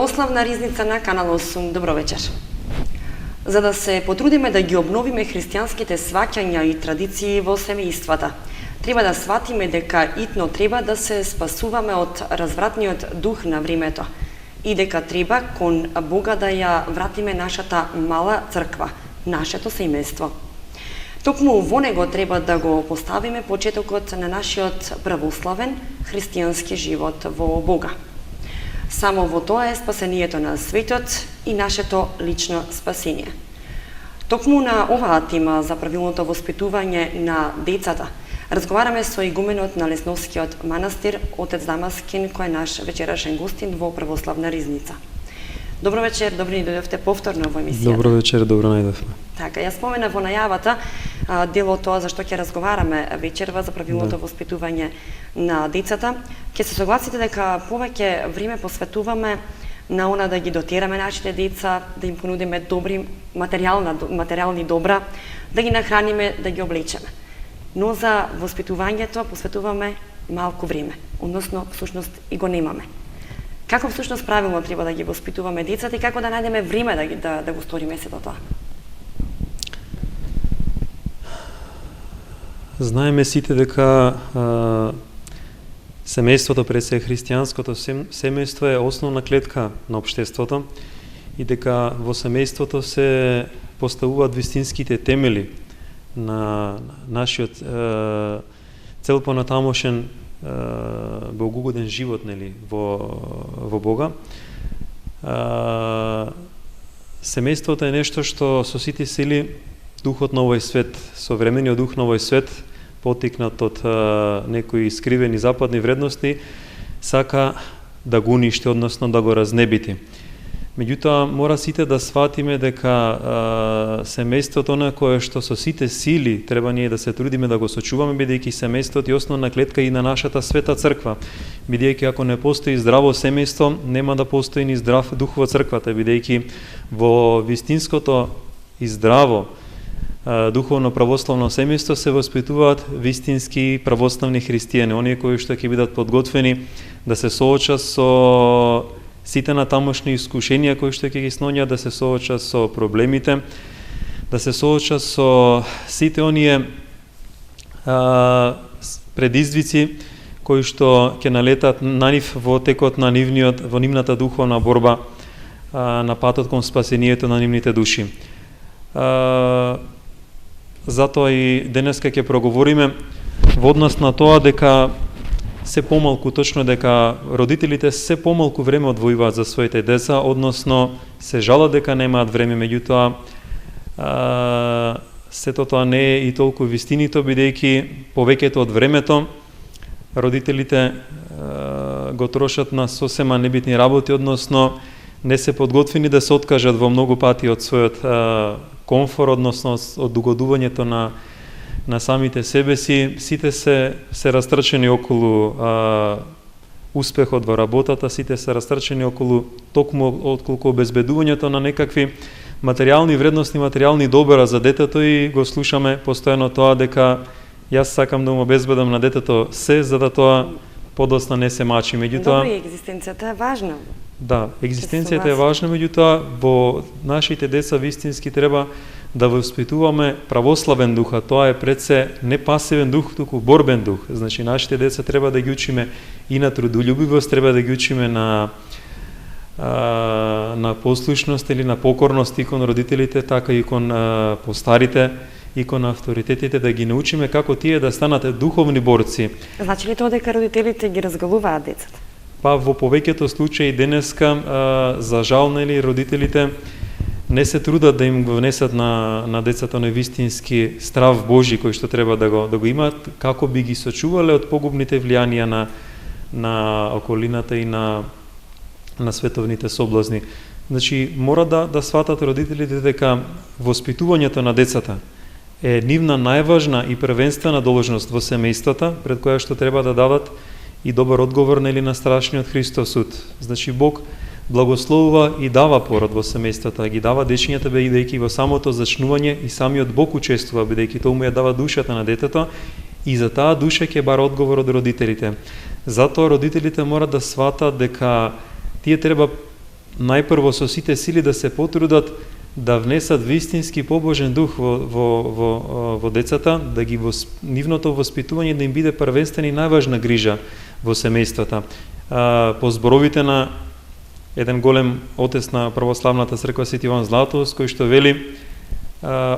Православна ризница на Канал 8. Добро вечер. За да се потрудиме да ги обновиме христијанските сваќања и традиции во семејствата, треба да сватиме дека итно треба да се спасуваме од развратниот дух на времето и дека треба кон Бога да ја вратиме нашата мала црква, нашето семејство. Токму во него треба да го поставиме почетокот на нашиот православен христијански живот во Бога. Само во тоа е спасението на светот и нашето лично спасение. Токму на оваа тема за правилното воспитување на децата разговараме со игуменот на Лесновскиот манастир, отец Дамаскин, кој е наш вечерашен гостин во Православна ризница. Добро вечер, добро ни дојдовте повторно во емисијата. Добро вечер, добро најдовме. Така, ја спомена во најавата дел од тоа за што ќе разговараме вечерва за правилното воспитување на децата. Ќе се согласите дека повеќе време посветуваме на она да ги дотераме нашите деца, да им понудиме добри материјални добра, да ги нахраниме, да ги облечеме. Но за воспитувањето посветуваме малку време, односно всушност и го немаме. Како всушност правилно треба да ги воспитуваме децата и како да најдеме време да го сториме сето тоа? Знаеме сите дека семејството, пред се христијанското семејство е основна клетка на општеството и дека во семејството се поставуваат вистинските темели на нашиот цел понатамошен богоугоден живот, нели, во Бога. Семејството е нешто што со сите сили духот на овој свет, современиот дух на овој свет, потикнат од некои скривени западни вредности, сака да го уништи, односно да го разнебити. Меѓутоа, мора сите да сватиме дека семејството на кое што со сите сили треба ние да се трудиме да го сочуваме, бидејќи семејството е основна клетка и на нашата света црква. Бидејќи ако не постои здраво семејство, нема да постои ни здрав дух во црквата, бидејќи во вистинското и здраво духовно православно семејство се воспитуваат вистински православни христијани, оние кои што ќе бидат подготвени да се соочат со сите на тамошни искушенија кои што ќе ги сноњат, да се соочат со проблемите, да се соочат со сите оние предизвици кои што ќе налетат на нив во текот на нивната духовна борба на патот кон спасението на нивните души. Затоа и денеска ќе проговориме во однос на тоа дека се помалку, точно дека родителите се помалку време одвојуваат за своите деца, односно се жалат дека немаат време, меѓутоа сето тоа не е и толку вистинито, бидејќи повеќето од времето родителите го трошат на сосема небитни работи, односно не се подготвени да се откажат во многу пати од својот комфор, односно од угодувањето на самите себе си. Сите се растрчени околу успехот во работата, сите се растрчени околу токму отколку обезбедувањето на некакви материјални вредности, материјални добра за детето и го слушаме постојано тоа дека јас сакам да му обезбедам на детето се, за да тоа подоцна не се мачи. Меѓутоа, добро, екзистенцијата е важна. Да, екзистенцијата е важна, меѓутоа во нашите деца вистински треба да воспитуваме православен дух, а тоа е пред се не пасивен дух, туку борбен дух. Значи, нашите деца треба да ги учиме и на трудолюбивост, треба да ги учиме на послушност или на покорност и кон родителите, така и кон постарите, и кон авторитетите, да ги научиме како тие да станат духовни борци. Значи ли тоа дека родителите ги разголуваат децата? Па во повеќето случаи денеска, за жал, нели, родителите не се трудат да им го внесат на децата на вистински страв Божи кој што треба да го имаат, како би ги сочувале од погубните влијанија на околината и на световните соблазни. Значи, мора да сватат родителите дека воспитувањето на децата е нивна најважна и првенствена должност во семејствата, пред која што треба да дадат и добар одговор на страшниот Христов суд. Значи, Бог благословува и дава пород во семејствата, ги дава дечињата, бидејќи во самото зачнување и самиот Бог учествува, бидејќи тоа му ја дава душата на детето и за таа душа ќе бара одговор од родителите. Затоа родителите мора да сватат дека тие треба најпрво со сите сили да се потрудат да внесат вистински побожен дух во децата, да ги нивното воспитување да им биде првенствена и најважна грижа во семејствата. По зборовите на еден голем отец на православната црква Свети Иван Златоуст, кој што вели,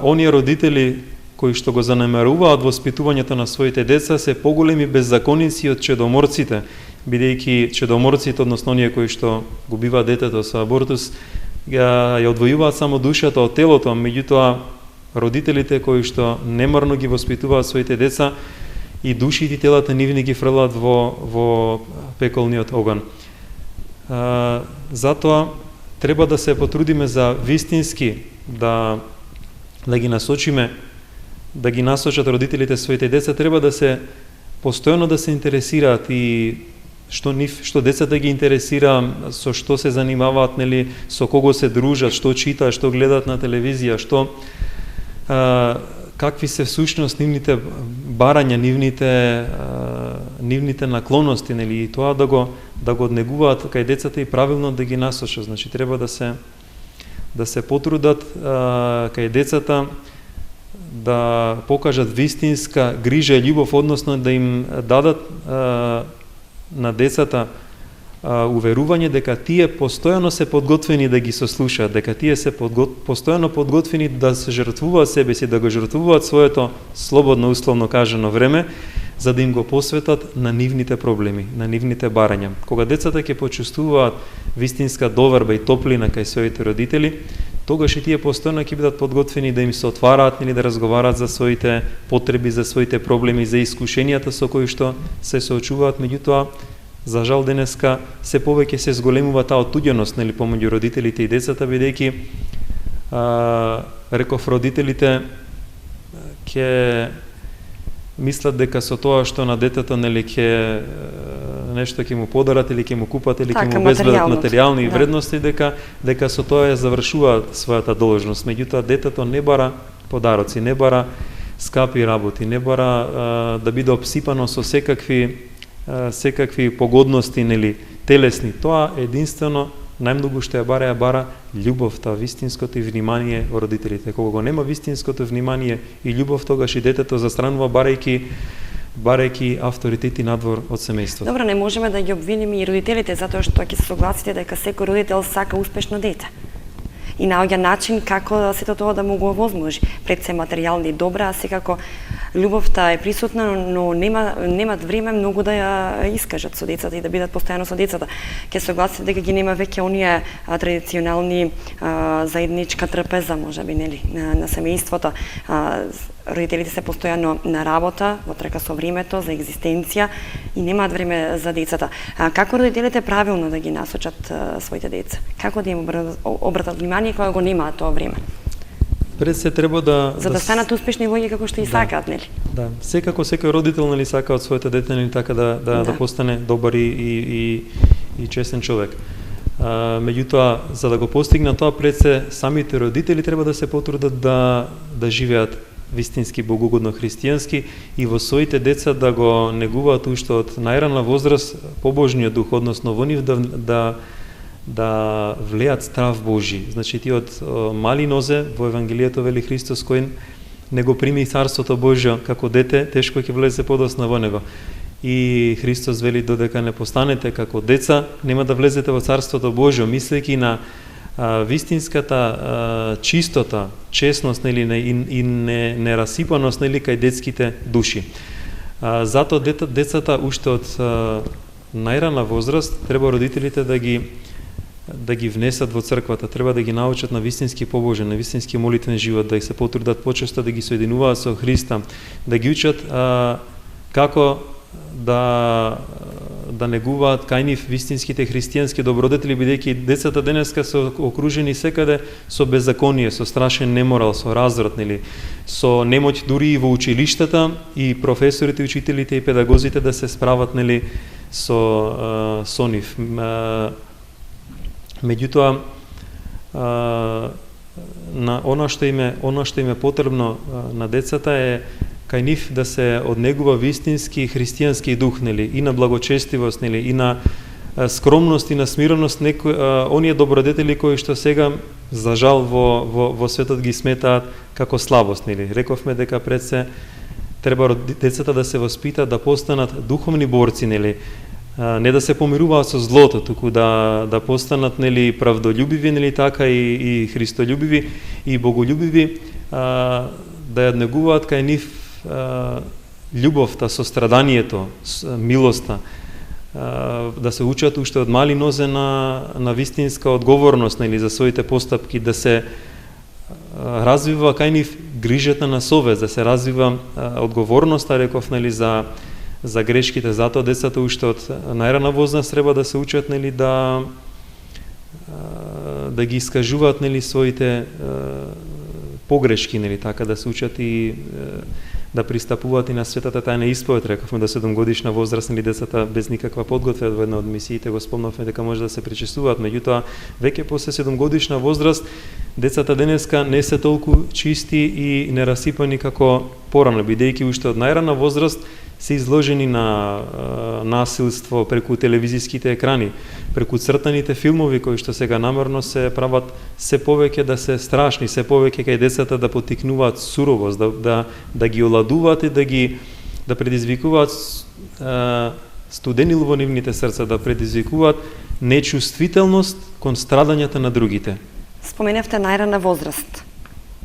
оние родители кои што го занемаруваат воспитувањето на своите деца се поголеми беззаконици од чедоморците, бидејќи чедоморците, односно оние кои што го биваат детето со абортус, ја одвојуваат само душата од телото, меѓутоа родителите кои што немарно ги воспитуваат своите деца и душите и телата нивни ги фрлат во пеколниот оган. Затоа треба да се потрудиме за вистински да ги насочиме, да ги насочат родителите своите деца, треба да се постојано да се интересираат и што децата ги интересира, со што се занимаваат, нели, со кого се дружат, што читаат, што гледаат на телевизија, какви се всушност нивните барања, нивните наклоности, нели, и тоа да го однегуваат кај децата и правилно да ги насочат. Значи треба да се потрудат кај децата да покажат вистинска грижа и љубов, односно да им дадат на децата уверување дека тие постојано се подготвени да ги сослушаат, дека тие се постојано подготвени да се жртвуваат себе си, да го жртвуваат своето слободно, условно кажано време, за да им го посветат на нивните проблеми, на нивните барања. Кога децата ќе почувствуваат вистинска доверба и топлина кај своите родители, тогаш и тие постојано ќе бидат подготвени да им се отвараат или да разговараат за своите потреби, за своите проблеми, за искушенијата со кои што се соочуваат. Меѓутоа, за жал денеска се повеќе се зголемува таа отуѓеност, нели, помеѓу родителите и децата, бидејќи реков родителите ќе мислат дека со тоа што на детето, нели, ќе нешто ќе му подарат или ќе му купат или ќе му обезбедат материјални вредности, дека со тоа ја завршува својата должност. Меѓутоа, детето не бара подароци, не бара скапи работи, не бара да биде обсипано со секакви погодности, нели, телесни. Тоа единствено најмногу што ја бара љубовта, вистинското и внимание во родителите. Кога го нема вистинското внимание и љубов, тогаш и детето застранува барајќи авторитети надвор од семејството. Добро, не можеме да ги обвиниме и родителите, затоа што ќе се согласите дека секој родител сака успешно дете и наоѓа начин како сето тоа да му го овозможи. Пред се материјални добра, а секако љубовта е присутна, но немат време многу да ја искажат со децата и да бидат постојано со децата. Ќе согласите дека ги нема веќе оние традиционални заедничка трпеза, можеби, нели, на семејството. Родителите се постојано на работа, во трка со времето, за екзистенција и немаат време за децата. Како родителите правилно да ги насочат своите деца? Како да им обратат внимание кога го немаат тоа време? Пред се треба за да станат успешни луѓе како што и сакаат, нели? Да, секако секој родител, нели, сака од своето дете, нели, така да постане добар и честен човек. Меѓутоа, за да го постигнат тоа, пред се самите родители треба да се потрудат да живеат вистински богугодно христијански и во своите деца да го негуваат уште од најрана возраст побожниот дух, односно во нив да влеат страв Божи. Значи, ти од мали нозе во Евангелието вели Христос, кој не го прими Царството Божјо како дете, тешко ќе влезе подоцна во него. И Христос вели, додека не постанете како деца, нема да влезете во Царството Божјо, мислејќи на вистинската чистота, честност, нели, и нерасипаност, нели, кај детските души. Затоа децата уште од најрана возраст треба родителите да ги внесат во црквата, треба да ги научат на вистински побожен, на вистински молитвен живот, да се потрудат почесто да ги соединуваат со Христа, да ги учат како да негуваат кај нив вистинските христијански добродетели, бидејќи децата денеска се окружени секаде со беззаконие, со страшен неморал, со разврат, нели, со немоќ дури и во училиштата и професорите, учителите и педагозите да се справат, нели, со нив. Меѓутоа, на она што им е потребно на децата е кај нив да се однегува вистински христијански дух, нели, и на благочестивост, нели, и на скромност и на смиреност, оние добродетели кои што сега за жал во светот ги сметаат како слабост, нели? Рековме дека пред се треба децата да се воспитаат да постанат духовни борци, нели? Не да се помируваат со злото, туку да постанат, нели, правдолюбиви, нели, така и христолюбиви и боголюбиви, да ја негуваат кај нив љубовта, состраданието, милоста, да се учат уште од мали нозе на вистинска одговорност, нели, за своите постапки, да се развива кај нив грижата на совест, да се развива одговорноста, реков, нели, за грешките. Затоа децата уште од најрана возраст треба да се учат, нели, да ги искажуваат, нели, своите погрешки, нели, така да се учат и да пристапуваат и на светата тајна исповед. Рековме до 7 годишна возраст, нели, децата без никаква подготвка во една од мисиите го спомнавме дека може да се причестуваат, меѓутоа веќе после 7 годишна возраст децата денеска не се толку чисти и нерасипани како порано, бидејќи уште од најрана возраст се изложени на насилство преку телевизиските екрани, преку цртаните филмови кои што сега намерно се прават се повеќе да се страшни, се повеќе кај децата да поттикнуваат суровост, да ги оладуваат и да предизвикуваат студени во нивните срца, да предизвикуваат нечувствителност кон страдањата на другите. Споменавте најрана возраст.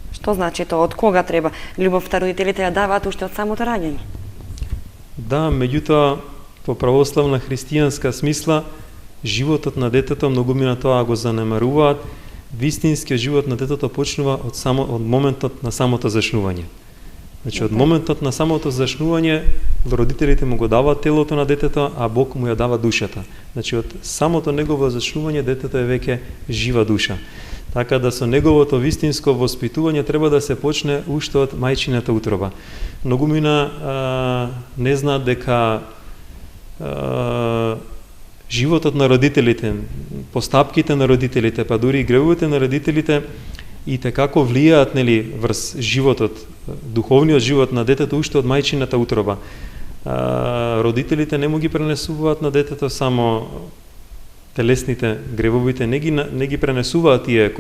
Што значи тоа? Од кога треба? Љубовта родителите ја даваат уште од самото раѓање? Да, меѓутоа, по православна христијанска смисла, животот на детето многумина тоа го занемаруваат. Вистинскиот живот на детето почнува од моментот на самото зашнување. Значи, од моментот на самото зашнување, родителите му го даваат телото на детето, а Бог му ја дава душата. Значи, од самото негово зашнување, детето е веќе жива душа. Така да со неговото вистинско воспитување треба да се почне уште од мајчината утроба. Многумина не знаат дека животот на родителите, постапките на родителите, па дури и гревовите на родителите и како влијаат, нели, врз животот, духовниот живот на детето уште од мајчината утроба. Родителите не му ги пренесуваат на детето само телесните гревовите, не ги пренесуваат тие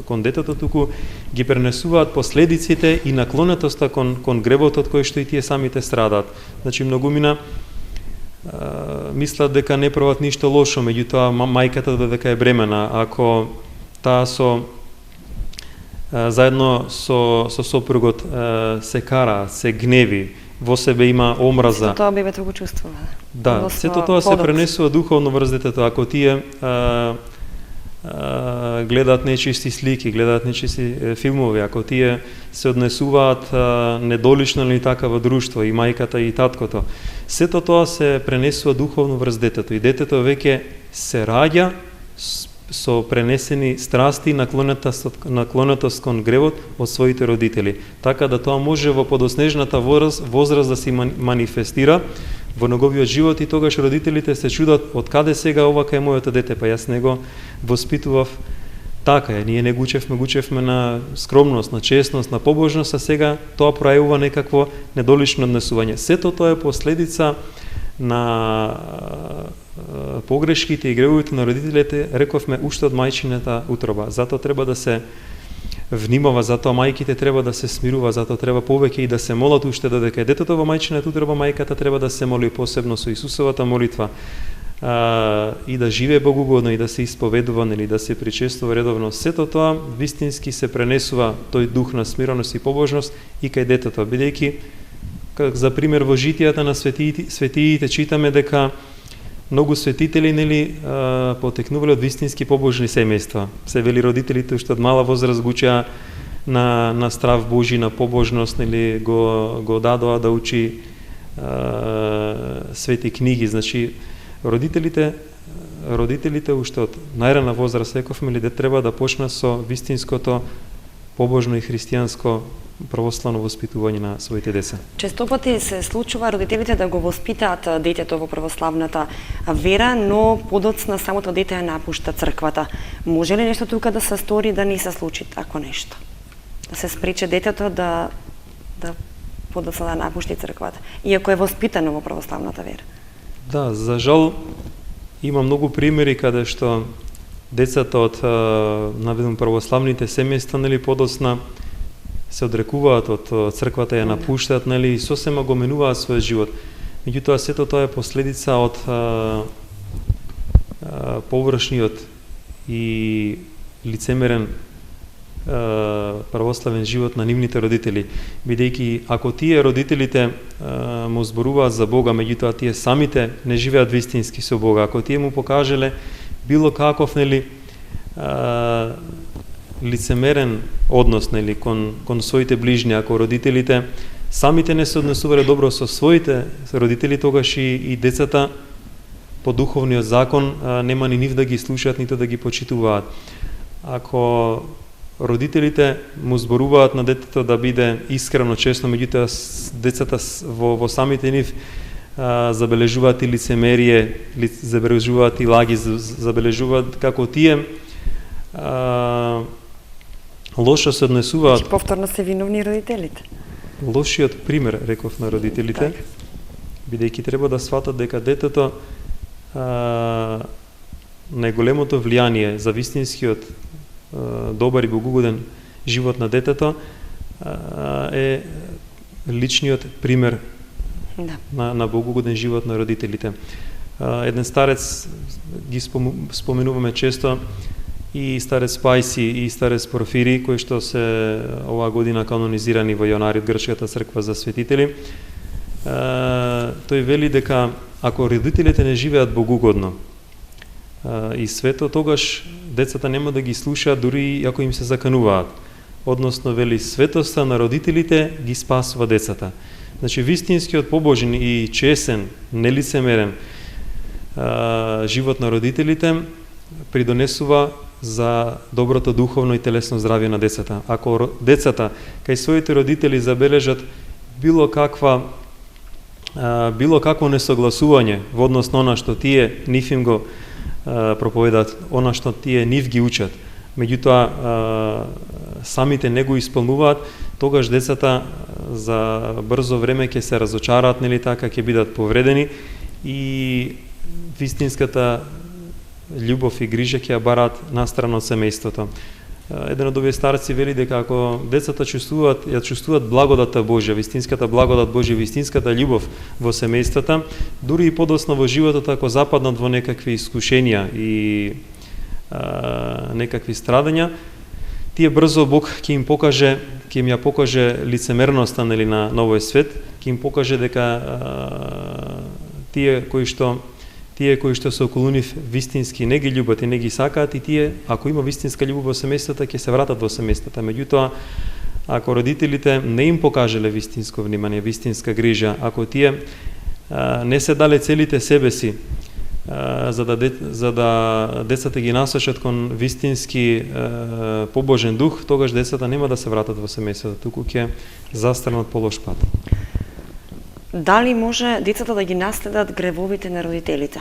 кон детето, туку ги пренесуваат последиците и наклонетоста кон гревотот кој што и тие самите страдаат. Значи, многумина мислат дека не прават ништо лошо, меѓутоа мајката дека е бремена, ако таа заедно со сопругот се кара, се гневи, во себе има омраза. Сето тоа бебето го чувствува. Да, сето тоа се пренесува духовно врз детето. Ако тие гледаат нечисти слики, гледаат нечисти филмови, ако тие се однесуваат недолично или така во друштво, и мајката и таткото, сето тоа се пренесува духовно врз детето. И детето веќе се раѓа со пренесени страсти и наклонетост кон гревот од своите родители. Така да тоа може во подоснежната возраст да се манифестира во неговиот живот и тогаш родителите се чудат од каде сега ова кај моето дете, па јас него воспитував така, ние не гучевме на скромност, на честност, на побожност, а сега тоа пројавува некакво недолично однесување. Сето тоа е последица на погрешките и гревовите на родителите, рековме, уште од мајчината утроба. Затоа треба да се внимава, затоа мајките треба да се смирува, затоа треба повеќе и да се молат уште додека е детето во мајчината утроба, мајката треба да се моли посебно со Исусовата молитва и да живее богугодно и да се исповедува, нели, да се причестува редовно. Сето тоа вистински се пренесува тој дух на смиреност и побожност и кај детето, бидејќи за пример во житијата на светиите читаме дека многу светители, нели, потекнувале од вистински побожни семејства. Се вели родителите уште од мала возраст го учеа на страв Божи, на побожност, нели, го дадоа да учи свети книги. Значи, родителите уште од најрана возраст, рековме ли, да треба да почнат со вистинското побожно и христијанско православно воспитување на своите деца. Често пати се случува родителите да го воспитаат детето во православната вера, но подоцна самото дете ја напушта црквата. Може ли нешто тука да се стори да не се случи тако нешто? Да се спречи детето да подоцна да напушти црквата, иако е воспитано во православната вера? Да, за жал Има многу примери каде што децата од наведам православните семејства, нели, подосна се одрекуваат од црквата, ја напуштаат, нели, и сосема го менуваат својот живот. Меѓутоа сето тоа е последица од површниот и лицемерен православен живот на нивните родители, бидејќи ако тие родителите му зборуваат за Бога, меѓутоа тие самите не живеат вистински со Бога, ако тие му покажале било каков, нели, лицемерен однос, нели, кон своите ближни, ако родителите самите не се однесувале добро со своите родители, тогаш и децата по духовниот закон нема ни нив да ги слушаат, нито да ги почитуваат. Ако родителите му зборуваат на детето да биде искрено, честно, меѓутоа децата во самите нив забележуваат и лицемерие, забележуваат и лаги, забележуваат како тие лошо се однесуваат. Значи повторно се виновни родителите. Лошиот пример, реков, на родителите, бидејќи треба да сватат дека детето најголемото влијание за вистинскиот добар и богугоден живот на детето е личниот пример на богугоден живот на родителите. Еден старец, ги споменуваме често, и старец Пајси и старец Порфири, кои што се оваа година канонизирани во јанари од Грчката црква за светители, тој вели дека ако родителите не живеат богугодно и свето, тогаш децата нема да ги слушаат дури ако им се закануваат. Односно, вели, светоста на родителите ги спасува децата. Значи, вистинскиот побожен и чесен, нелицемерен живот на родителите придонесува за доброто духовно и телесно здравје на децата. Ако децата кај своите родители забележат било какво несогласување во однос на она што тие нив им го проповедаат, она што тие нив ги учат, меѓутоа самите не го исполнуваат, тогаш децата за брзо време ќе се разочараат, нели така, ќе бидат повредени и вистинската љубов и грижа ќе ја бараат настрана од семејството. Еден од овие старци вели дека ако децата чувствуваат благодата Божја, вистинската благодат Божја, вистинската љубов во семејствата, дури и подоцна во животот, ако западнат во некакви искушенија и некакви страдања, тие брзо Бог ќе им ја покаже лицемерноста, нели, на овој свет, ќе им покаже дека тие кои што се околу нив вистински не ги љубат и не ги сакаат, и тие, ако има вистинска љубов во семејствата, ќе се вратат во семејствата. Меѓутоа, ако родителите не им покажале вистинско внимание, вистинска грижа, ако тие не се дале целите себе си, за да децата ги насочат кон вистински побожен дух, тогаш децата нема да се вратат во семејствата, туку ќе застранат по лош пат. Дали може децата да ги наследат гревовите на родителите?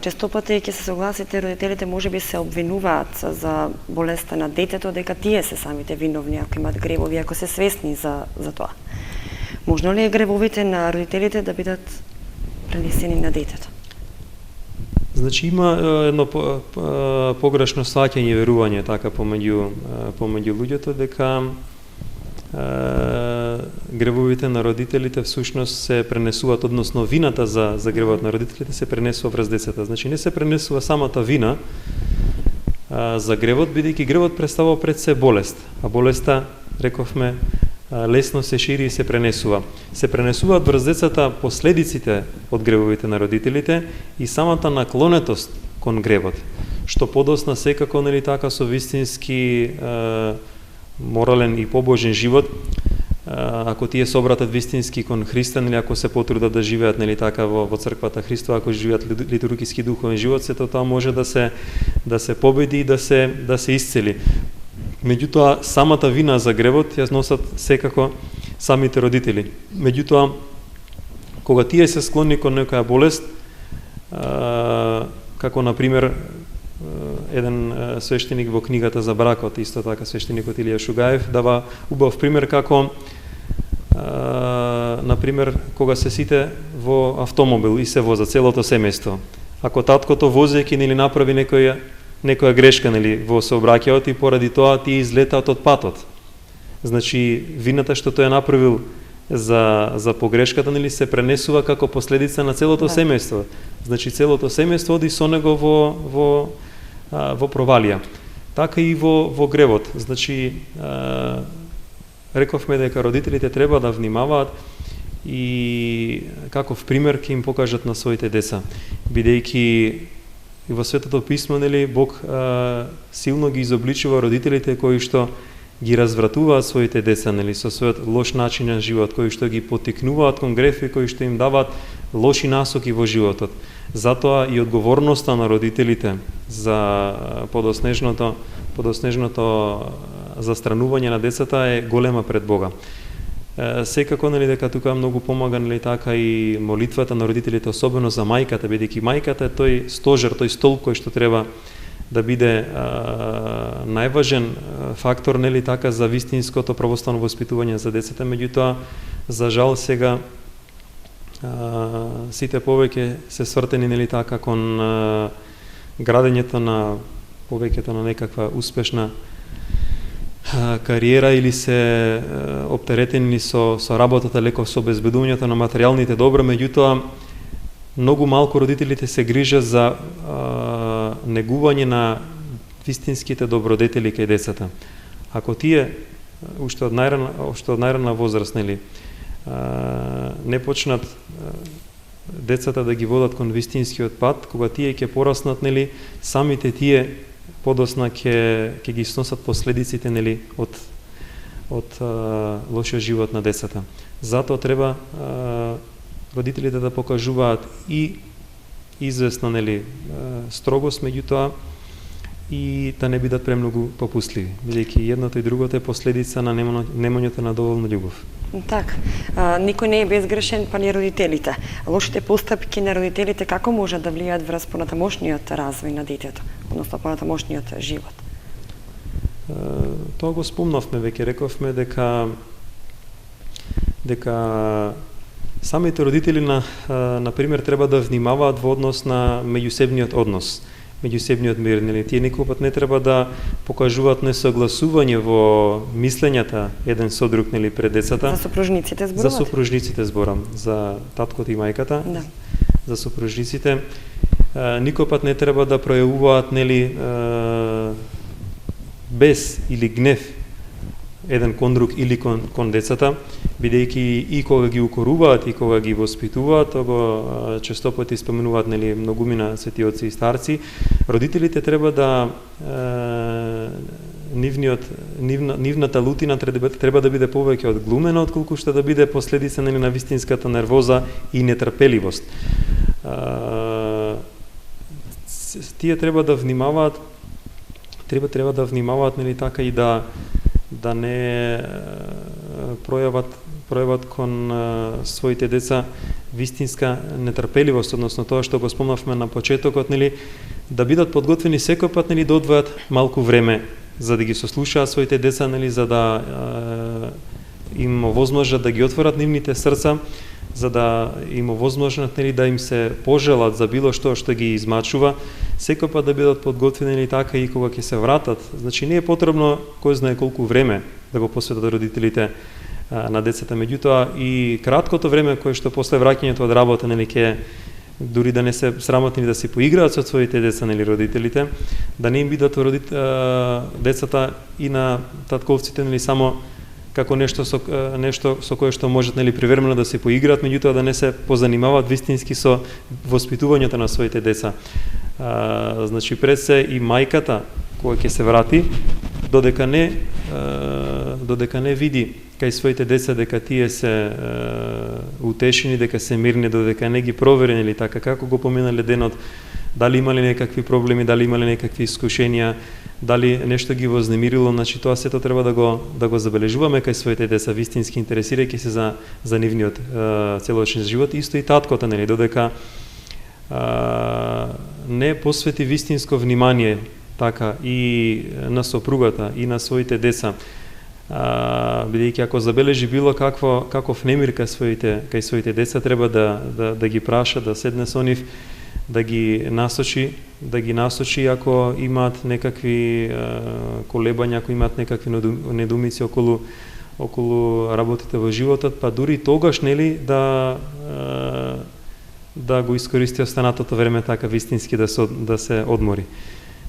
Често пати ќе се согласите, родителите можеби се обвинуваат за болеста на детето, дека тие се самите виновни ако имат гревови, ако се свесни за тоа. Можно ли е гревовите на родителите да бидат пренесени на детето? Значи има едно погрешно сваќање и верување така помеѓу луѓето дека гревовите на родителите всушност се пренесуваат, односно вината за гревот на родителите се пренесува врз децата. Значи не се пренесува самата вина за гревот, бидејќи гревот представува пред се болест, а болеста, рековме, лесно се шири и се пренесува. Се пренесуваат врз децата последиците од гревовите на родителите и самата наклонетост кон гревот, што подосна секако, нели така, со вистински морален и побожен живот, ако тие се обратат вистински кон Христа, нели, ако се потрудат да живеат, нели така, во црквата Христова, ако живеат литургиски духовен живот, сето тоа може да се победи и да се исцели. Меѓутоа, самата вина за гревот ја носат секако самите родители. Меѓутоа, кога тие се склонни кон некоја болест, како например еден свештеник во книгата за бракот, исто така свештеникот Илија Шугаев, дава убав пример како например кога се сите во автомобил и се возат целото семејство. ако таткото возејќи нели направи некоја грешка нели во сообраќајот и поради тоа ти излетаат од патот. Значи вината што тој е направил за погрешката нели се пренесува како последица на целото семејство. Значи целото семејство оди со него во провалија. Така и во гревот. Значи рековме дека родителите треба да внимаваат и каков пример ќе им покажат на своите деца, бидејќи и во Светото писмо нели Бог силно ги изобличува родителите кои што ги развратуваат своите деца нели со својот лош начин на живот, кои што ги поттикнуваат кон греф и кои што им даваат лоши насоки во животот. Затоа и одговорноста на родителите за подоснежното застранување на децата е голема пред Бога. Секако нели дека тука многу помага нели така и молитвата на родителите, особено за мајката, бидејќи мајката е тој стожер, тој столб кој што треба да биде најважен фактор нели така за вистинското православно воспитување за децата. Меѓутоа, за жал сега сите повеќе се свртени нели така кон градењето на повеќето на некаква успешна кариера или се оптеретени со работата, леко со обезбедувањето на материјалните добра, меѓутоа многу малку родителите се грижат за негување на вистинските добродетели кај децата. Ако тие уште од најрана возраст нели не почнат децата да ги водат кон вистинскиот пат, кога тие ќе пораснат нели самите тие подосна ќе ги сносат последиците нели од лошиот живот на децата. Затоа треба родителите да покажуваат и известна нели строгост, меѓутоа и да не бидат премногу попустливи, бидејќи едното и другото е последица на немањето на доволно љубов. Така, никој не е безгрешен, па ни родителите. Лошите постапки на родителите како можат да влијаат врз понатамошниот развој на детето, односно понатамошниот живот? Тоа го спомнавме, веќе рековме дека самите родители на пример треба да внимаваат во однос на меѓусебниот однос, меѓусебниот мир, нели тие никогаш не треба да покажуваат несогласување во мислењата еден со друг нели пред децата. За сопружниците зборувате? За сопружниците зборам, за таткото и мајката. Да. За сопружниците никогаш не треба да пројавуваат нели бес или гнев еден кон друг или кон децата, бидејќи и кога ги укоруваат и кога ги воспитуваат, го често пати споменуваат нели многумина светиоци и старци, родителите треба да нивната лутина треба да биде повеќе одглумена отколку што да биде последица нели на вистинската нервоза и нетрпеливост. Тие треба да внимаваат, нели така и да не пројават кон своите деца вистинска нетрпеливост, односно тоа што го спомнавме на почетокот, нели да бидат подготвени секој пат нели да одвојат малку време за да ги сослушаат своите деца, нели за да им овозможат да ги отворат нивните срца, за да им овозможат нели да им се пожелат за било што ги измачува, секој пат да бидат подготвени така и кога ќе се вратат. Значи не е потребно кој знае колку време да го посветат родителите на децата, меѓутоа и краткото време кое што после враќањето од работа нели ќе дури да не се срамотни да се поиграат со своите деца нели родителите, да не им бидат децата и на татковците нели само како нешто со кое што можат нели привремено да се поиграат, меѓутоа да не се позанимаваат вистински со воспитувањето на своите деца. Значи пред се и мајката која ќе се врати, додека не види кај своите деца дека тие се утешени, дека се мирни, додека не ги провери нели така како го поминале денот, дали имале некакви проблеми, дали имале некакви искушенија, дали нешто ги вознемирило, значи тоа сето треба да го забележуваме кај своите деца, вистински интересирајќи се за нивниот целочен живот. Исто и таткото нели, додека не посвети вистинско внимание така и на сопругата и на своите деца, бидејќи ако забележи било каков немир кај своите деца, треба да ги праша, да седне со нив, да ги насочи ако имаат некакви колебања, ако имаат некакви недоумици околу работите во животот, па дури тогаш нели да го искористи останатото време така вистински да се одмори.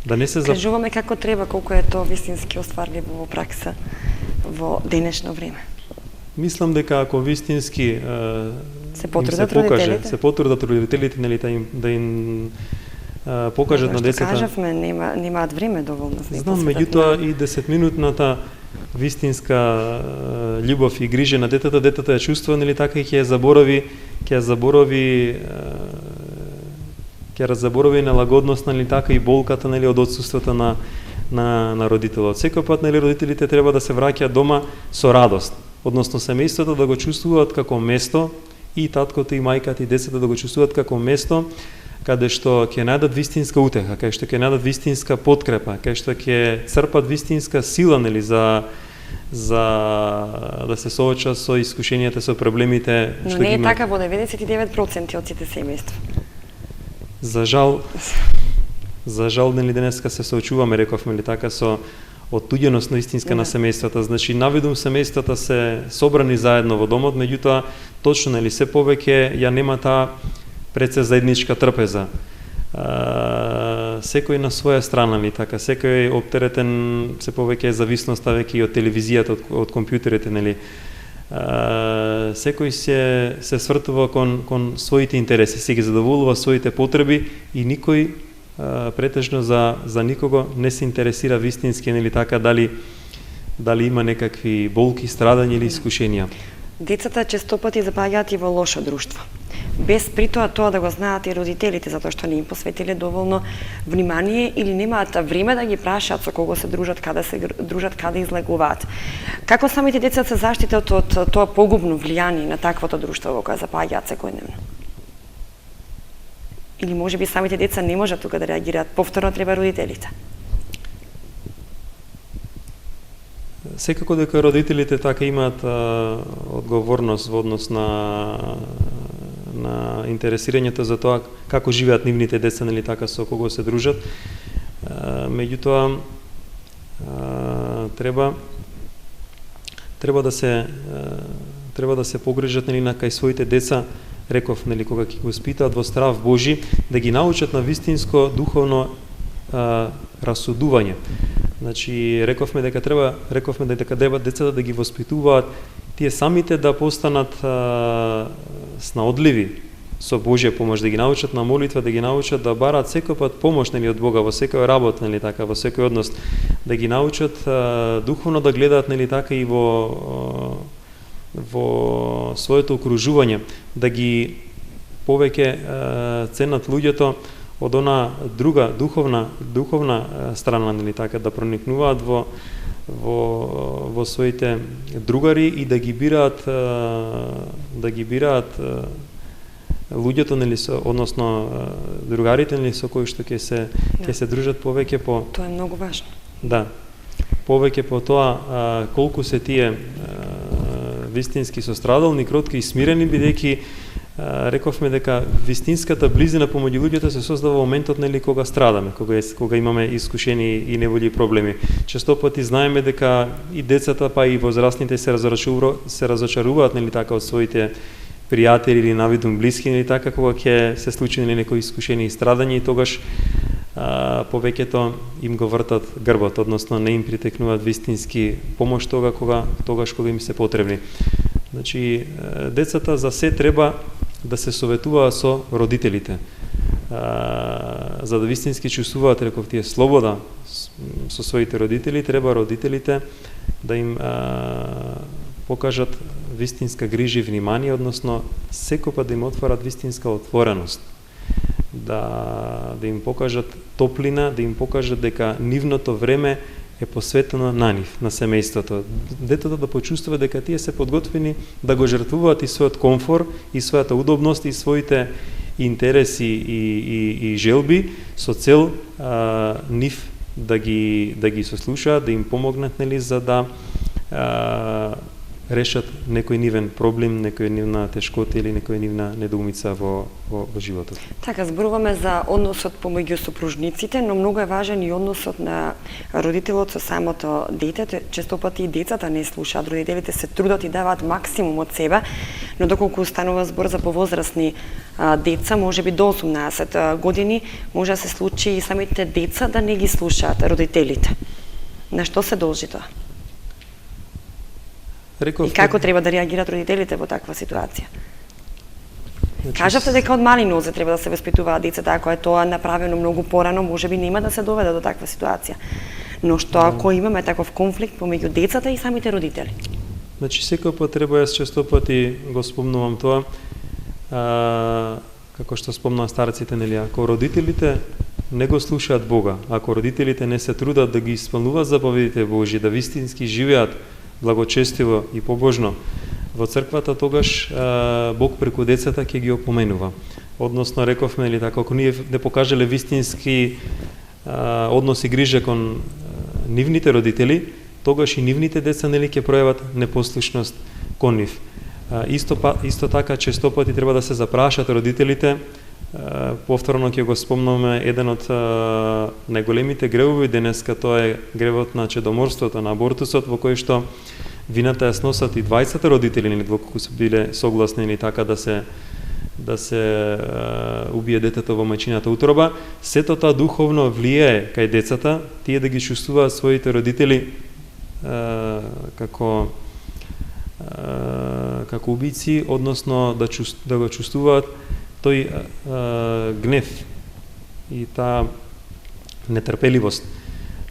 Да не се Кажуваме како треба, колку е тоа вистински остварливо во пракса во денешно време. Мислам дека ако вистински се потрудат родителите нели да им покажат на децата. Кажавме, немаат време доволно. Знам, меѓутоа и 10-минутната вистинска љубов и грижа на детето ја чувствува, нели така, и ќе заборави на лагодност, нели така, и болката, нели, од отсуството на родителот. Секој пат, нели, родителите треба да се враќаат дома со радост, односно семејството да го чувствуваат како место, и таткото и мајката и децата да го чувствуваат како место каде што ќе најдат вистинска утеха, каде што ќе најдат вистинска подкрепа, каде што ќе црпат вистинска сила, нели, за да се соочат со искушенијата, со проблемите што ги имаат. Но не е така во 99% од сите семејства. За жал, нели, денеска се соочуваме, рековме ли така, со оттуѓеност на истинска на семејствата. Значи, навидум семејствата се собрани заедно во домот, меѓутоа, точно, нели, се повеќе ја нема таа пред се заедничка трпеза. Секој на своја страна, нели така, секој оптеретен се повеќе зависност ставејќи од телевизијата, од компјутерите, нели. Секој се свртува кон своите интереси, се ги задоволува своите потреби и никој претежно за никого не се интересира вистински, нели така, дали има некакви болки, страдања или искушенија. Децата честопати запаѓаат и во лошо друштво. Без при тоа да го знаат и родителите, затоа што не им посветиле доволно внимание или немаат време да ги прашаат со кого се дружат, каде излегуваат. Како самите деца се заштитат од тоа погубно влијание на таквото друштво во кое запаѓаат секојдневно? Или можеби самите деца не можат тука да реагираат, повторно треба родителите? Секако дека родителите така имаат одговорност во однос на интересирањето за тоа како живеат нивните деца, нели така, со кого се дружат. Меѓутоа треба да се погрижат, нели, на кај своите деца, реков, нели, кога ќе го испитаат во страв Божи, да ги научат на вистинско духовно расудување. Значи, рековме дека треба децата да ги воспитуваат тие самите да постанат снаодливи со Божја помош, да ги научат на молитва, да ги научат да бараат секој пат помош, нели, од Бога во секој работ, нели така, во секој однос, да ги научат духовно да гледаат, нели така, и во своето окружување, да ги повеќе ценат луѓето од она друга духовна страна, нели така, да проникнуваат во своите другари и да ги бираат луѓето, нели, односно другарите, нели, со кои што ќе се дружат повеќе по. Тоа е многу важно. Да. Повеќе по тоа колку се тие вистински сострадални, кротки и смирени, бидејќи рековме дека вистинската близина помеѓу луѓето се создава во моментот, нели, кога страдаме, кога имаме искушени и неволји и проблеми. Често пати знаеме дека и децата, па и возрастните се разочаруваат, нели така, од своите пријатели или навидум блиски, нели така, кога ќе се случи, нели, некои искушени и страдања, и тогаш повеќето им го вртат грбот, односно не им притекнуваат вистински помош тогаш кога им се потребни. Значи, децата за се треба да се советуваат со родителите. За да вистински чувствуваат, реков, тие слобода со своите родители, треба родителите да им покажат вистинска грижа и внимание, односно секој пат да им отворат вистинска отвореност. Да им покажат топлина, да им покажат дека нивното време е посветено на нив, на семејството. Детето да почувствува дека тие се подготвени да го жртвуваат и својот комфор, и својата удобност, и своите интереси и желби со цел нив да ги сослушаат, да им помогнат, нели, за да решат некој нивен проблем, некој нивна тешкота или некој нивна недоумица во животот. Така, зборуваме за односот помеѓу сопружниците, но многу е важен и односот на родителот со самото дете. Често пати и децата не слушаат, родителите се трудат и даваат максимум од себе, но доколку станува збор за повозрасни деца, може би до 18 години, може да се случи и самите деца да не ги слушаат родителите. На што се должи тоа? И како треба да реагираат родителите во таква ситуација? Кажавте дека од мали нозе треба да се воспитуваат децата, ако е тоа направено многу порано, може би нема да се доведе до таква ситуација. Но што ако имаме таков конфликт помеѓу децата и самите родители? Значи, секој пат треба, јас често пати го спомнувам тоа, како што спомнаа старците, нели, ако родителите не го слушаат Бога, ако родителите не се трудат да ги исполнуваат заповедите Божји, да вистински живеат благочестиво и побожно во црквата, тогаш Бог преку децата ќе ги опоменува. Односно, рековме, или така, ако ние не покажале вистински однос и грижа кон нивните родители, тогаш и нивните деца, нели, ќе пројават непослушност кон нив. Исто така, често пати треба да се запрашат родителите. Повторно ќе го спомнаме, еден од најголемите гревови денеска, тоа е гревот на чедоморството, на абортусот, во кој што вината ја сносат и двајцата родители, нели, доколку се биле согласни или така да се убие детето во мајчината утроба. Сето тоа духовно влијае кај децата, тие да ги чувствуваат своите родители како убици, односно да го чувствуваат тој гнев и таа нетрпеливост.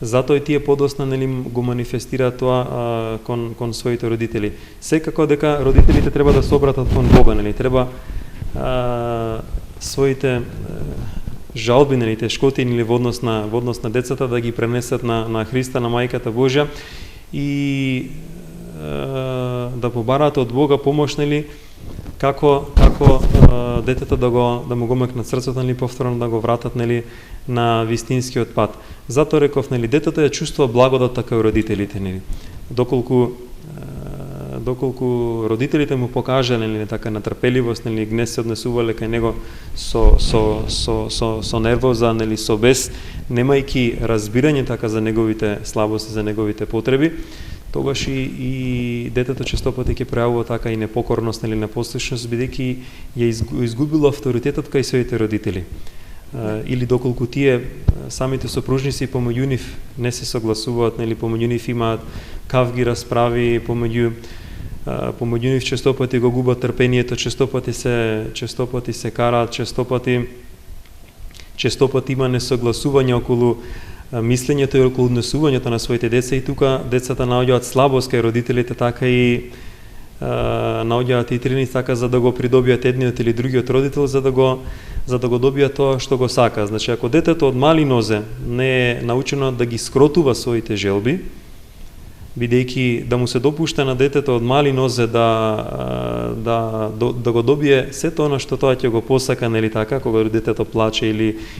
Затоа и тие подоцна, нели, го манифестираат тоа кон своите родители. Секако дека родителите треба да се обратат кон Бога, нели, треба своите жалби, нели, тешкоти или во однос на децата да ги пренесат на Христа, на Мајката Божја, и да побараат од Бога помош, нели, како детето да му го мекнат срцето, нели, повторно да го вратат, нели, на вистинскиот пат. Затоа реков, нели, детето ја чувствува благодата кај родителите, нели. Доколку родителите му покажале, нели, така натрпеливост, нели, гнев се однесувале кај него со нервоза, нели, со бес, немајки разбирање така за неговите слабости, за неговите потреби, тогаш и детето често пати ќе пројавува така и непокорност, или непослушност, бидејќи ја изгубило авторитетот кај своите родители. Или доколку тие самите сопружници помеѓу нив не се согласуваат, нели, помеѓу нив имаат кавги расправи, помеѓу нив често пати го губат трпението, често пати се караат, често пати има несогласување околу мислењето и околу однесувањето на своите деца, и тука децата наоѓаат слабост кај родителите, така и наоѓаат и трени така за да го придобијат едниот или другиот родител, за да го добијат тоа што го сака. Значи, ако детето од мали нозе не е научено да ги скротува своите желби, бидејќи да му се допушта на детето од мали нозе да го добие сето она што тоа ќе го посака, нели така, кога детето плаче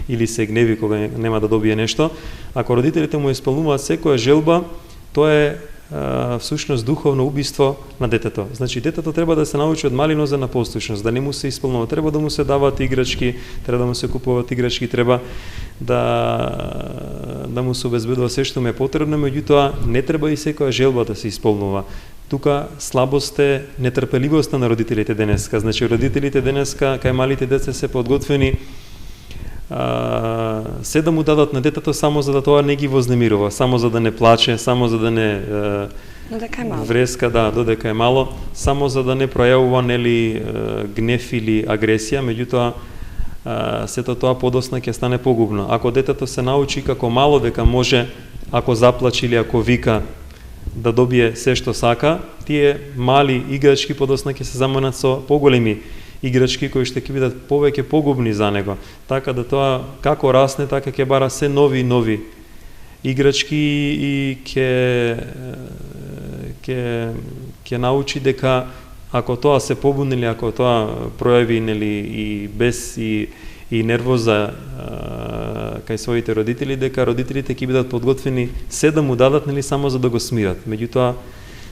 или се гневи кога нема да добие нешто, ако родителите му исполнуваат секоја желба, тоа е всушност духовно убиство на детето. Значи, детето треба да се научи од мали нозе на послушност, да не му се исполнува, треба да му се даваат играчки, треба да му се купуваат играчки, треба да му се обезбедува се што му е потребно, меѓутоа не треба и секоја желба да се исполнува. Тука слабост е нетрпеливоста на родителите денеска. Значи, родителите денеска кај малите деца се подготвени се да му дадат на детето само за да тоа не ги вознемирува, само за да не плаче, само за да не вреска, додека е мало, само за да не пројавува, нели, гнев или агресија, меѓутоа сето тоа подоцна ќе стане погубно. Ако детето се научи како мало дека може, ако заплаче или ако вика, да добие се што сака, тие мали играчки подоцна ќе се заменат со поголеми играчки кои што ќе бидат повеќе погубни за него. Така да тоа како расне, така ќе бара се нови играчки и ќе научи дека ако тоа се побуни или ако тоа пројави, нели, и бес и нервоза кај своите родители, дека родителите ќе бидат подготвени се да му дадат, нели, само за да го смират. Меѓутоа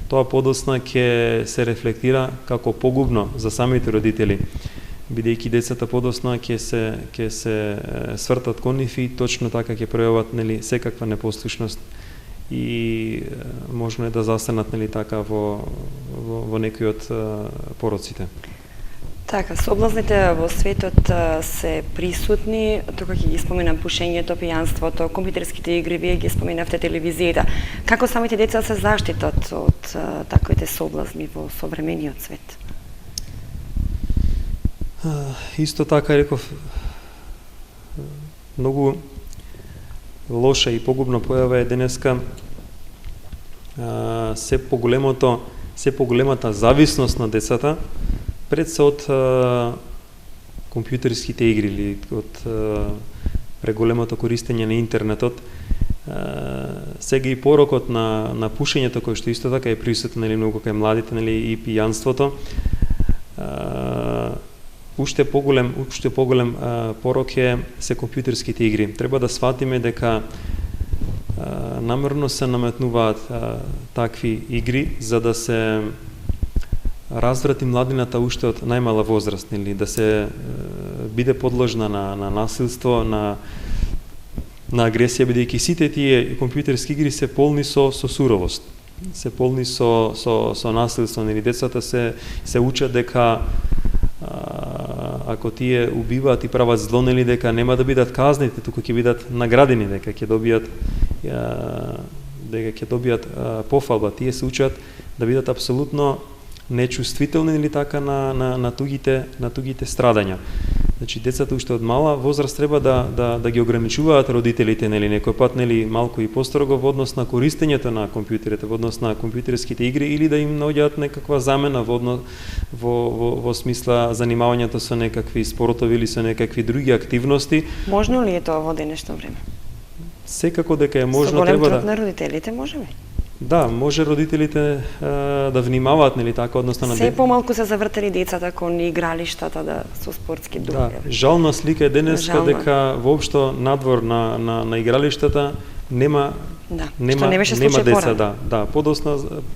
тоа подосна ќе се рефлектира како погубно за самите родители, бидејќи децата подосна ќе се свртат кон нив и точно така ќе пројават секаква непослушност и можно е да застанат така во некои од пороците. Така, соблазните во светот се присутни, тука ќе ги споменам пушењето, пијанството, компјутерските игри, вие ги споменавте телевизијата. Како самите деца се заштитат од таквите соблазни во современиот свет? Исто така реков, многу лоша и погубна појава е денеска се поголемата зависност на децата пред се од компјутерските игри или од преголемото користење на интернетот. Сега и порокот на пушењето, кој што исто така е присутен многу кај младите, и пијанството, уште поголем порок се компјутерските игри. Треба да сватиме дека намерно се наметнуваат такви игри за да се разврати младината уште од најмала возраст, да се биде подложна на насилство, на агресија, бидејќи сите тие компјутерски игри се полни со суровост, се полни со насилство. Децата се учат дека ако тие убиваат и прават зло, дека нема да бидат казнети, туку ќе бидат наградени, дека ќе добијат пофалба. Тие се учат да бидат апсолутно нечувствителни така на тугите страдања. Значи децата уште од мала возраст треба да ги ограничуваат родителите, некој пат малку и построго во однос на користењето на компјутерите, во однос на компјутерските игри, или да им наоѓаат некаква замена во смисла занимавањето со некакви спортови или со некакви други активности. Можно ли е тоа во денешно време? Секако дека е можно, треба треба труд на родителите, можеме? Да, може родителите да внимаваат, така, односно на се помалку се завртени децата кон игралиштата со спортски дух. Да, жална слика е денеска дека воопшто надвор на игралиштата нема деца, да.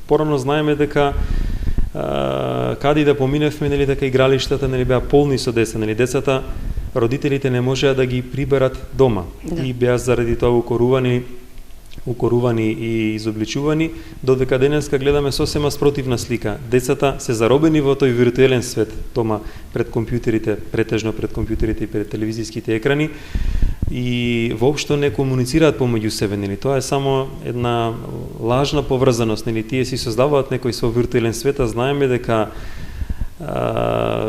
Порано знаеме дека каде да поминевме, дека игралиштата беа полни со деца, децата, родителите не можеа да ги приберат дома и беа заради тоа укорувани и изобличувани, додека денеска гледаме сосема спротивна слика. Децата се заробени во тој виртуелен свет, дома пред компјутерите, претежно пред компјутерите и пред телевизиските екрани, и воопшто не комуницираат помеѓу себе, Тоа е само една лажна поврзаност, Тие си создаваат некој свој виртуелен свет, а знаеме дека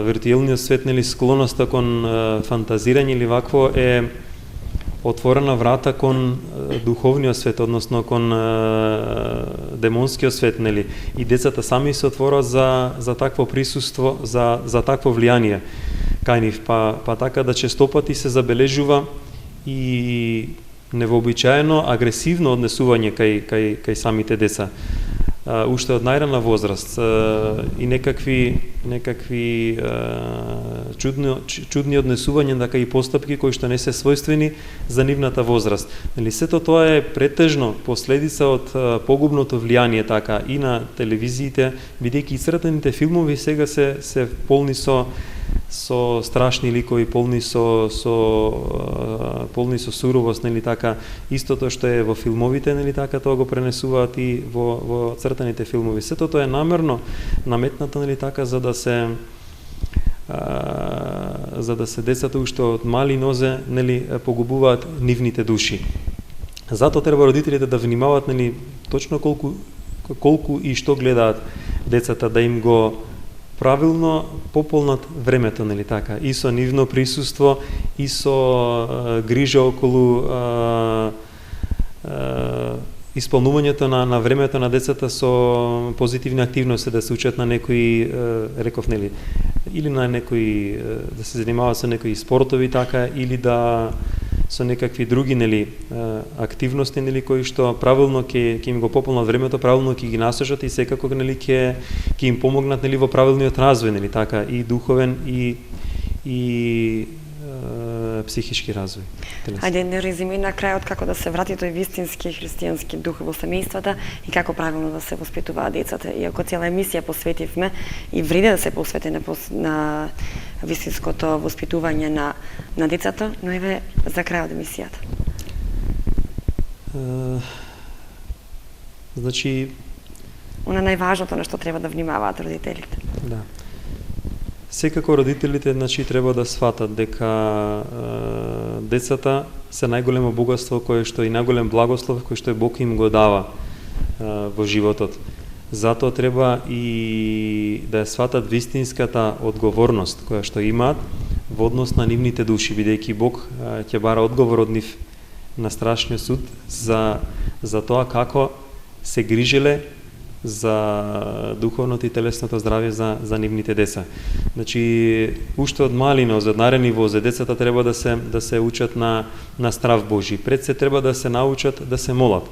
виртуелниот свет, склоноста кон фантазирање или вакво е отворена врата кон духовниот свет, односно кон демонскиот свет, и децата сами се отворат за такво присуство, за такво влијание кај нив, па така да честопати се забележува и невообичаено агресивно однесување кај самите деца. Уште од најрана возраст и некакви чудни однесувања, така и постапки кои што не се својствени за нивната возраст. Сето тоа е претежно последица од погубното влијание така и на телевизиите, бидејќи цртаните филмови сега се полни со страшни ликови, полни со суровост, така, истото што е во филмовите, така, тоа го пренесуваат и во цртаните филмови. Сето тоа е намерно наметнато, така, за да се децата уште од мали нозе, погубуваат нивните души. Затоа треба родителите да внимаваат, точно колку и што гледаат децата, да им го правилно пополнат времето, така, и со нивно присуство, и со грижа околу исполнувањето на времето на децата со позитивни активности, да се учат на некои, реков, или на некои, да се занимаваат со некои спортови, така, или со некакви други активности кои што правилно ќе им го пополнат времето, правилно ќе ги насочат и секако ќе им помогнат во правилниот развој, така, и духовен и психички развој. Ајде не резюме на крајот како да се врати тој вистински христијански дух во семејствата и како правилно да се воспитуваат децата. Иако цела емисија посветивме и вреди да се посвети на вистинското воспитување на децата, но еве за крајот емисијата. Значи, Она најважното на што треба да внимаваат родителите. Да. Секако родителите треба да сватат дека децата се најголемо богатство кое што и најголем благослов кој што Бог им го дава во животот. Затоа треба и да ја сватат вистинската одговорност која што имаат во однос на нивните души, бидејќи Бог ќе бара одговор од нив на страшниот суд за тоа како се грижеле за духовното и телесното здравје за нивните деца. Значи, уште од мали нозе, од нарени возе, децата треба да се учат на страв Божи. Пред се треба да се научат да се молат.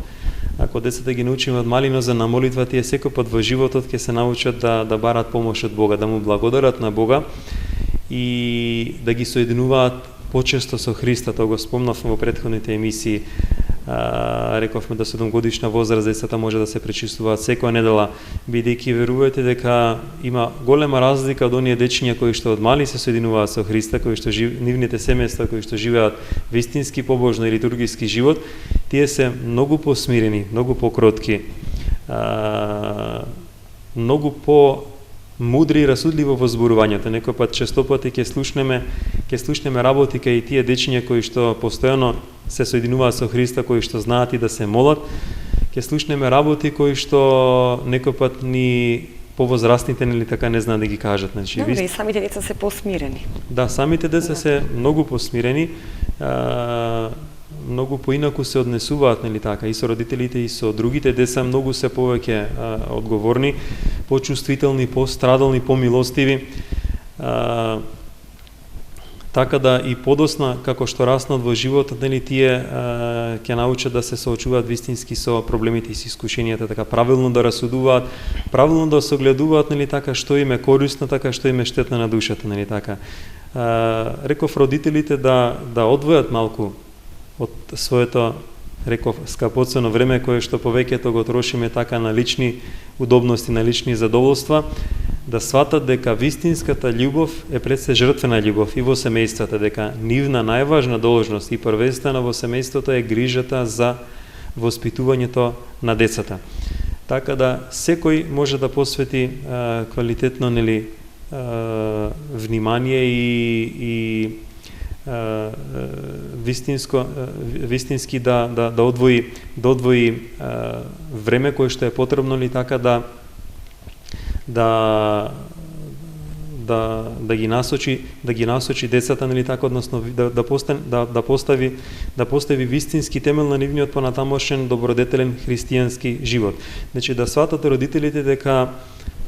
Ако децата ги научиме од мали нозе на молитва, тие секој пат во животот ќе се научат да барат помош од Бога, да му благодарат на Бога и да ги соединуваат почесто со Христа. Тоа го спомнавме во претходните емисии. Рековме да 7 годишна возраст децата може да се пречистуваат секоја недела, бидејќи верувате дека има голема разлика од оние дечиња кои што од мали се соединуваат со Христа, кои што нивните семејства кои што живеат вистински побожно и литургиски живот, тие се многу посмирени, многу покротки, многу мудри и расудливо во зборувањето. Некој пат честопати ќе слушнеме работи кај тие дечиња кои што постојано се соединуваат со Христа, кои што знаат и да се молат. Ќе слушнеме работи кои што некој пат ни повозрастните нели така не знаат да ги кажат. Значи, добре, и самите деца се посмирени. Да, самите деца се многу посмирени, многу поинаку се однесуваат, нели така, и со родителите и со другите деца, многу се повеќе одговорни, почувствителни, пострадални, помилостиви. Така да и подосна, како што раснат во животот, нели тие ќе научат да се соочуваат вистински со проблемите и со искушенијата, така правилно да расудуваат, правилно да согледуваат, нели така, што им е корисно, така што им е штетно на душата, нели така. Реков родителите да одвојат малку од своето, реков, скапоцено време кое што повеќето го трошиме така на лични удобности, на лични задоволства, да сватат дека вистинската љубов е пред се жртвена љубов и во семејствата, дека нивна најважна должност и првенствено во семејството е грижата за воспитувањето на децата. Така да секој може да посвети квалитетно нели внимание и вистински да одвои време кое што е потребно ли така да ги насочи децата, нели така, односно да постави вистински темел на нивниот понатамошен добродетелен христијански живот. Значи да сватат родителите дека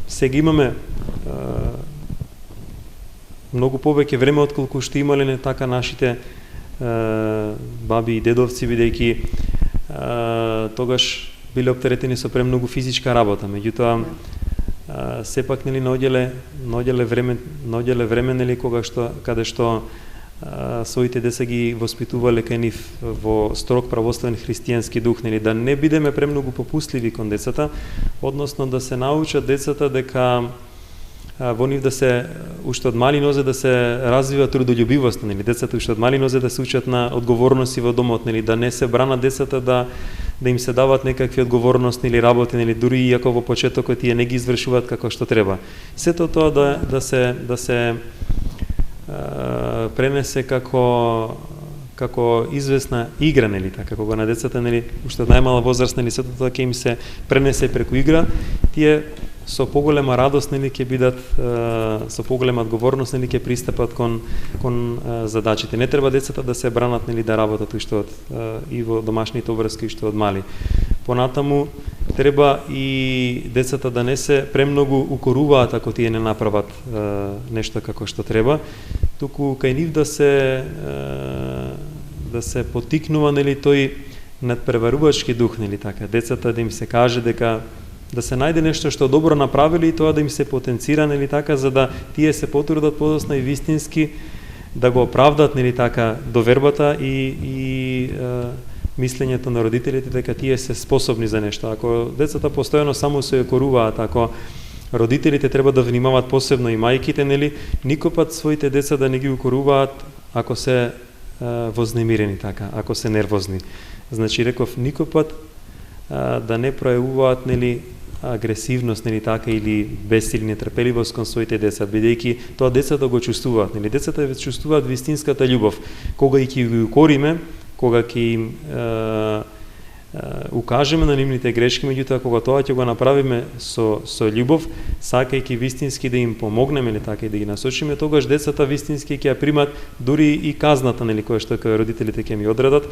сега имаме многу повеќе време отколку што имале не така нашите баби и дедовци, бидејќи тогаш биле оптеретени со премногу физичка работа. Меѓутоа сепак нели наоѓале време нели каде што своите деца ги воспитувале кај нив во строг православен христијански дух, нели да не бидеме премногу попустливи кон децата, односно да се научат децата дека во нив да се уште од мали нозе да се развива трудолюбивост, нели децата уште од мали нозе да се учат на одговорности во домот, нели да не се бранат децата да им се дават некакви одговорности или работи, нели дури иако во почетокот тие не ги извршуваат како што треба. Сето тоа да се пренесе како известна игра, нели така, кога на децата нели уште од најмала возраст нели сето тоа ќе им се пренесе преку игра, тие со поголема радост нели ќе бидат со поголема одговорност нели ќе пристапат кон задачите. Не треба децата да се бранат нели да работат уште и во домашните обврски уште од мали. Понатаму треба и децата да не се премногу укоруваат ако тие не направат нешто како што треба, туку кај нив да се потикнува нели тој надпреварувачки дух, нели така. Децата да им се каже дека да се најде нешто што добро направиле и тоа да им се потенцира, нели така, за да тие се потрудат подосна и вистински да го оправдат, нели така, довербата и мислењето на родителите дека тие се способни за нешто. Ако децата постојано само се коруваат, ако родителите треба да внимаваат, посебно и мајките, нели, никој пат своите деца да не ги укоруваат ако се вознемирени, така, ако се нервозни. Значи реков никој пат да не пројавуваат, нели, агресивност, нели така, или бесил, нетрпеливост кон своите деца, бидејќи тоа децата го чувствуваат, нели, децата чувствуваат вистинската љубов. Кога ќе ги укориме, кога ќе им укажеме на нивните грешки, меѓутоа кога тоа ќе го направиме со љубов, сакајќи вистински да им помогнеме, или така, и да ги насочиме, тогаш децата вистински ќе ја примат дури и казната, нели, која што родителите ќе ми одредат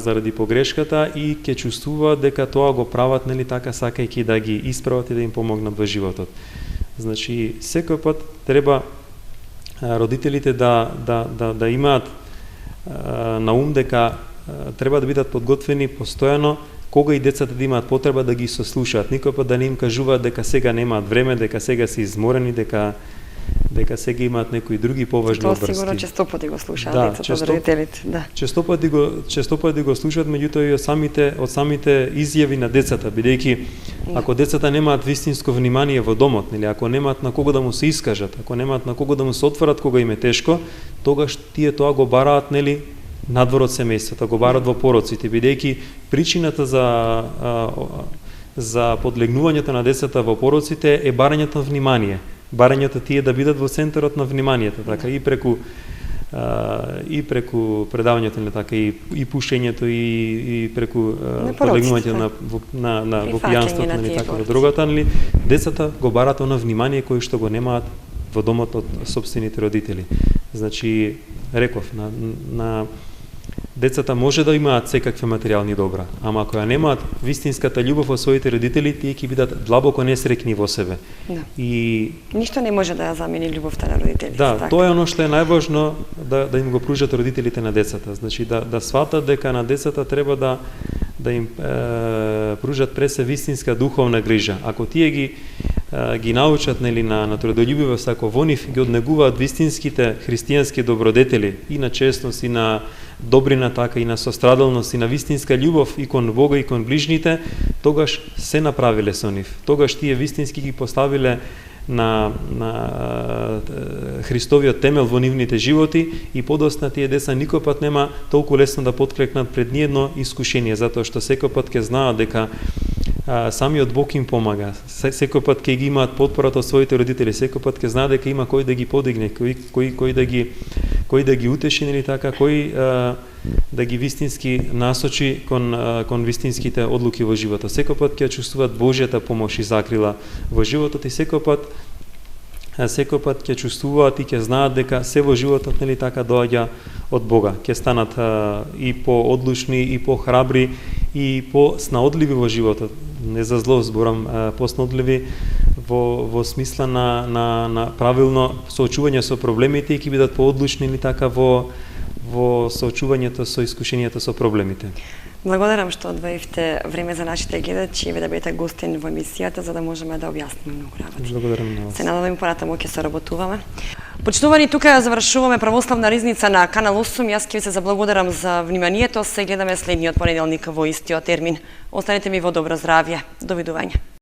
заради погрешката, и ќе чувствуваат дека тоа го прават, нели така, сакајќи да ги исправат и да им помогнат во животот. Значи секој пат треба родителите да имаат на ум дека треба да бидат подготвени постојано, кога и децата да имаат потреба да ги сослушаат. Никој пат да не им кажуваат дека сега немаат време, дека сега се изморени, дека сега имаат некои други поважни обврски. Тоа сигурно често пати го слушаат децата од родителите. Да. Често пати го слушаат, меѓутоа и од самите изјави на децата, бидејќи ако децата немаат вистинско внимание во домот, нели, ако немаат на кого да му се искажат, ако немаат на кого да му се отворат кога им е тешко, тогаш тие тоа го бараат, нели, надвор од семејството, го барат во пороците, бидејќи причината за подлегнувањето на децата во пороците е барањето на внимание. Барањето тие да бидат во центарот на вниманието, така, и преку предавањето, не така, и пушењето, и преку подлегнувањето во пијанството, нели така, во дрогата, нели, децата го барат на внимание кој што го немаат во домот од сопствените родители. Значи, реков, на децата може да имаат секакви материјални добра, ама ако ја немаат вистинската љубов во своите родители, тие ќе бидат длабоко несреќни во себе. Да. И ништо не може да ја замени љубовта на родителите. Да, така. Тоа е оно што е најважно да им го пружат родителите на децата. Значи да сватат дека на децата треба да им пружат пресе вистинска духовна грижа. Ако тие ги научат, нели, на трудолюбивост, ако во нив ги однегуваат вистинските христијански добродетели, и на честност, и на добрина, така, и на сострадалност, и на вистинска љубов и кон Бога и кон ближните, тогаш се направиле со нив. Тогаш тие вистински ги поставиле на Христовиот темел во нивните животи, и подосна тие деца никој пат нема толку лесно да потклекнат пред ниедно искушение, затоа што секој пат ќе знаат дека самиот Бог им помага. Секој пат ќе ги имаат потпората од своите родители, секој пат ќе знаат дека има кој да ги подигне, кој да ги утеши, или така, кој да ги вистински насочи кон вистинските одлуки во животот. Секој пат ќе чувствуваат Божјата помош и закрила во животот, и секој пат ќе чувствуваат и ќе знаат дека се во животот, нели така, доаѓа од Бога. Ќе станат и поодлучни, и похрабри, и поснаодливи во животот. Не за зло зборам, поснаодливи во смисла на правилно соочување со проблемите, и ќе бидат поодлучни, или така, во соочувањето со искушенијата со проблемите. Благодарам што одвоивте време за нашите гледачи и да бидете гостин во емисијата, за да можеме да објасниме многу работи. Благодарам на вас. Се надевам понатаму ќе соработуваме. Почитувани, тука завршуваме Православна ризница на Канал 8. Јас ќе ви се заблагодарам за вниманието. Се гледаме следниот понеделник во истиот термин. Останете ми во добро здравје. Довидување.